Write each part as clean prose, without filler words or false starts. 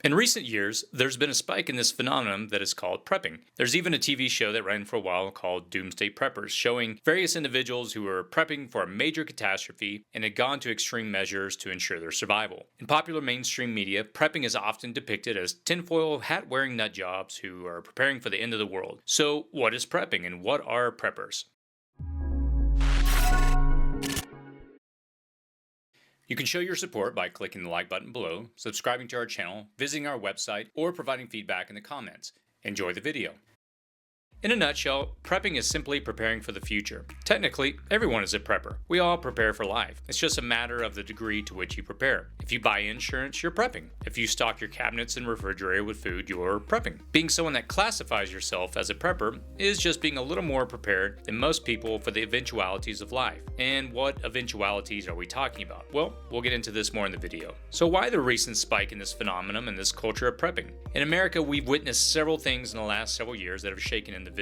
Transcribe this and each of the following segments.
In recent years, there's been a spike in this phenomenon that is called prepping. There's even a TV show that ran for a while called Doomsday Preppers, showing various individuals who were prepping for a major catastrophe and had gone to extreme measures to ensure their survival. In popular mainstream media, prepping is often depicted as tinfoil hat-wearing nutjobs who are preparing for the end of the world. So, what is prepping and what are preppers? You can show your support by clicking the like button below, subscribing to our channel, visiting our website, or providing feedback in the comments. Enjoy the video. In a nutshell, prepping is simply preparing for the future. Technically, everyone is a prepper. We all prepare for life. It's just a matter of the degree to which you prepare. If you buy insurance, you're prepping. If you stock your cabinets and refrigerator with food, you're prepping. Being someone that classifies yourself as a prepper is just being a little more prepared than most people for the eventualities of life. And what eventualities are we talking about? Well, we'll get into this more in the video. So why the recent spike in this phenomenon and this culture of prepping? In America, we've witnessed several things in the last several years that have shaken individuals.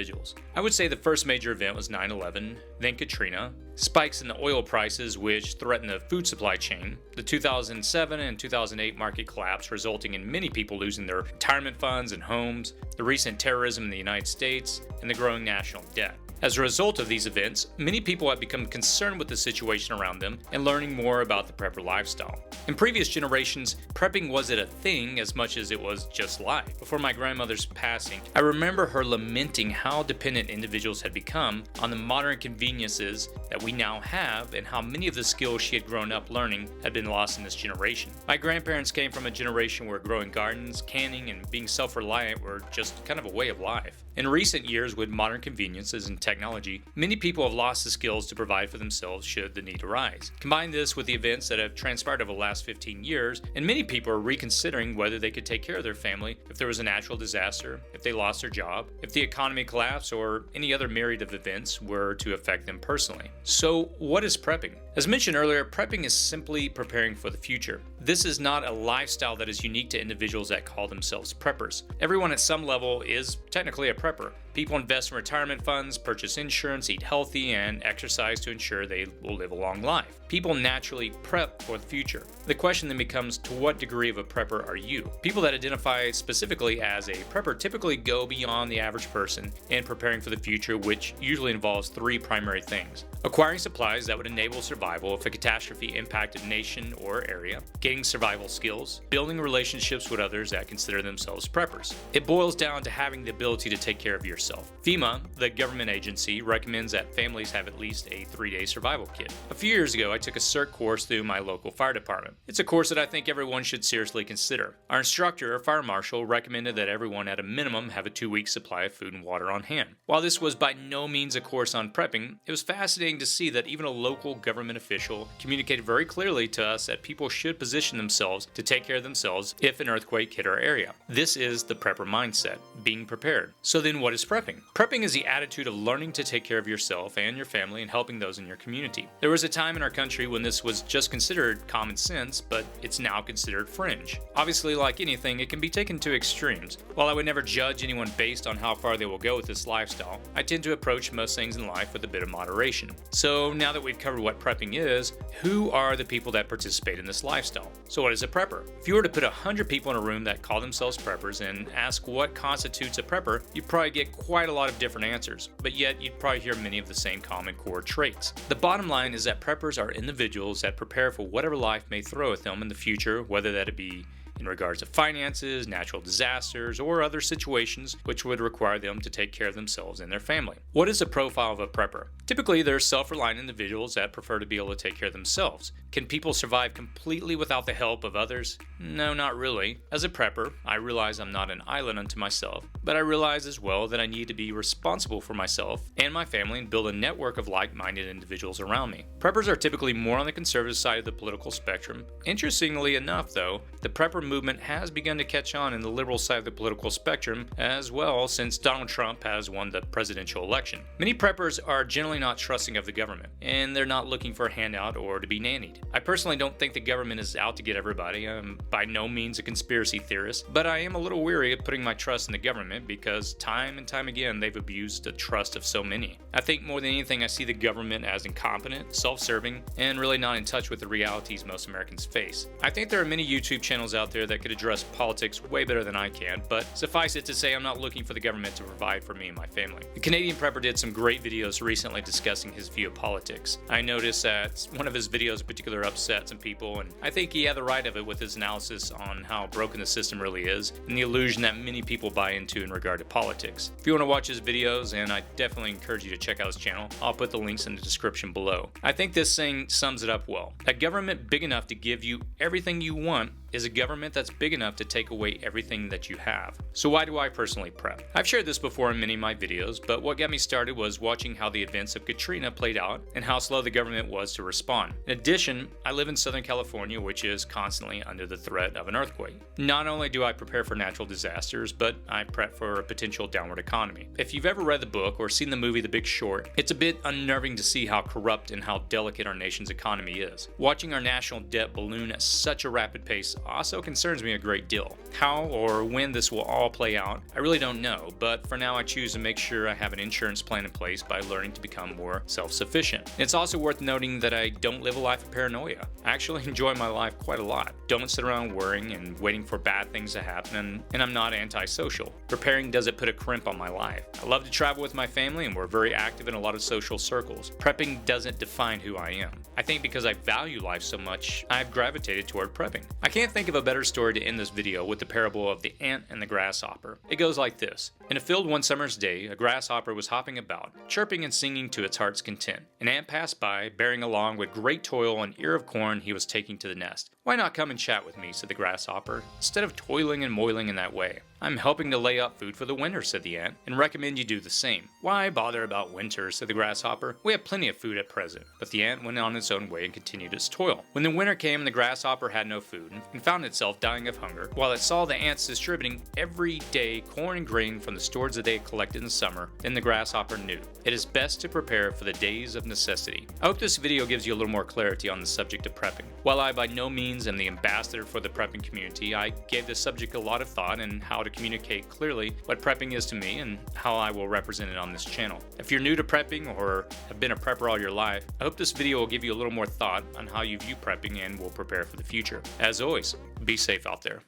I would say the first major event was 9/11, then Katrina, spikes in the oil prices which threatened the food supply chain, the 2007 and 2008 market collapse resulting in many people losing their retirement funds and homes, the recent terrorism in the United States, and the growing national debt. As a result of these events, many people have become concerned with the situation around them and learning more about the prepper lifestyle. In previous generations, prepping wasn't a thing as much as it was just life. Before my grandmother's passing, I remember her lamenting how dependent individuals had become on the modern conveniences that we now have and how many of the skills she had grown up learning had been lost in this generation. My grandparents came from a generation where growing gardens, canning, and being self-reliant were just kind of a way of life. In recent years, with modern conveniences and technology, many people have lost the skills to provide for themselves should the need arise. Combine this with the events that have transpired over the last 15 years, and many people are reconsidering whether they could take care of their family if there was a natural disaster, if they lost their job, if the economy collapsed, or any other myriad of events were to affect them personally. So, what is prepping? As mentioned earlier, prepping is simply preparing for the future. This is not a lifestyle that is unique to individuals that call themselves preppers. Everyone at some level is technically a prepper. People invest in retirement funds, purchase insurance, eat healthy, and exercise to ensure they will live a long life. People naturally prep for the future. The question then becomes, to what degree of a prepper are you? People that identify specifically as a prepper typically go beyond the average person in preparing for the future, which usually involves three primary things: acquiring supplies that would enable survival if a catastrophe impacted a nation or area, gaining survival skills, building relationships with others that consider themselves preppers. It boils down to having the ability to take care of yourself. FEMA, the government agency, recommends that families have at least a 3-day survival kit. A few years ago, I took a CERT course through my local fire department. It's a course that I think everyone should seriously consider. Our instructor, a fire marshal, recommended that everyone at a minimum have a 2-week supply of food and water on hand. While this was by no means a course on prepping, it was fascinating to see that even a local government official communicated very clearly to us that people should position themselves to take care of themselves if an earthquake hit our area. This is the prepper mindset, being prepared. So then what is prepping? Prepping is the attitude of learning to take care of yourself and your family and helping those in your community. There was a time in our country when this was just considered common sense, but it's now considered fringe. Obviously, like anything, it can be taken to extremes. While I would never judge anyone based on how far they will go with this lifestyle, I tend to approach most things in life with a bit of moderation. So now that we've covered what prepping is, who are the people that participate in this lifestyle? So what is a prepper? If you were to put 100 people in a room that call themselves preppers and ask what constitutes a prepper, you'd probably get quite a lot of different answers, but yet you'd probably hear many of the same common core traits. The bottom line is that preppers are individuals that prepare for whatever life may throw at them in the future, whether that be in regards to finances, natural disasters, or other situations which would require them to take care of themselves and their family. What is the profile of a prepper? Typically, they're self-reliant individuals that prefer to be able to take care of themselves. Can people survive completely without the help of others? No, not really. As a prepper, I realize I'm not an island unto myself, but I realize as well that I need to be responsible for myself and my family and build a network of like-minded individuals around me. Preppers are typically more on the conservative side of the political spectrum. Interestingly enough, though, the prepper movement has begun to catch on in the liberal side of the political spectrum as well since Donald Trump has won the presidential election. Many preppers are generally not trusting of the government, and they're not looking for a handout or to be nannied. I personally don't think the government is out to get everybody. I'm by no means a conspiracy theorist, but I am a little weary of putting my trust in the government because time and time again they've abused the trust of so many. I think more than anything I see the government as incompetent, self-serving, and really not in touch with the realities most Americans face. I think there are many YouTube channels out there that could address politics way better than I can, but suffice it to say I'm not looking for the government to provide for me and my family. The Canadian Prepper did some great videos recently discussing his view of politics. I noticed that one of his videos in particular upset some people, and I think he had the right of it with his analysis on how broken the system really is and the illusion that many people buy into in regard to politics. If you want to watch his videos, and I definitely encourage you to check out his channel, I'll put the links in the description below. I think this saying sums it up well. A government big enough to give you everything you want is a government that's big enough to take away everything that you have. So why do I personally prep? I've shared this before in many of my videos, but what got me started was watching how the events of Katrina played out and how slow the government was to respond. In addition, I live in Southern California, which is constantly under the threat of an earthquake. Not only do I prepare for natural disasters, but I prep for a potential downward economy. If you've ever read the book or seen the movie The Big Short, it's a bit unnerving to see how corrupt and how delicate our nation's economy is. Watching our national debt balloon at such a rapid pace also concerns me a great deal. How or when this will all play out, I really don't know, but for now I choose to make sure I have an insurance plan in place by learning to become more self-sufficient. It's also worth noting that I don't live a life of paranoia. I actually enjoy my life quite a lot. Don't sit around worrying and waiting for bad things to happen, and I'm not antisocial. Preparing doesn't put a crimp on my life. I love to travel with my family and we're very active in a lot of social circles. Prepping doesn't define who I am. I think because I value life so much, I've gravitated toward prepping. I can't think of a better story to end this video with the parable of the ant and the grasshopper. It goes like this. In a field one summer's day, a grasshopper was hopping about, chirping and singing to its heart's content. An ant passed by, bearing along with great toil an ear of corn he was taking to the nest. "Why not come and chat with me," said the grasshopper, "instead of toiling and moiling in that way? I'm helping to lay up food for the winter," said the ant, "and recommend you do the same." "Why bother about winter," said the grasshopper. "We have plenty of food at present." But the ant went on its own way and continued its toil. When the winter came, the grasshopper had no food and found itself dying of hunger, while it saw the ants distributing every day corn and grain from the stores that they had collected in summer. Then the grasshopper knew it is best to prepare for the days of necessity. I hope this video gives you a little more clarity on the subject of prepping. While I by no means am the ambassador for the prepping community, I gave this subject a lot of thought and how to communicate clearly what prepping is to me and how I will represent it on this channel. If you're new to prepping or have been a prepper all your life, I hope this video will give you a little more thought on how you view prepping and will prepare for the future. As always, be safe out there.